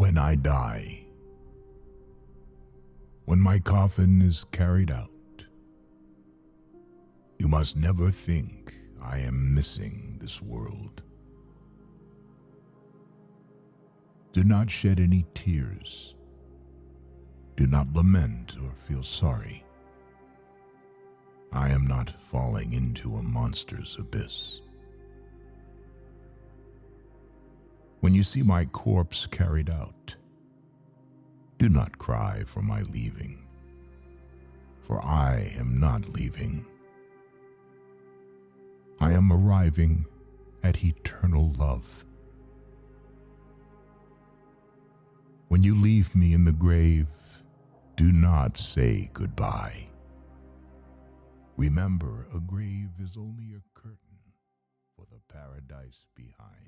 When I die, when my coffin is carried out, you must never think I am missing this world. Do not shed any tears. Do not lament or feel sorry. I am not falling into a monster's abyss. When you see my corpse carried out, do not cry for my leaving, for I am not leaving. I am arriving at eternal love. When you leave me in the grave, do not say goodbye. Remember, a grave is only a curtain for the paradise behind.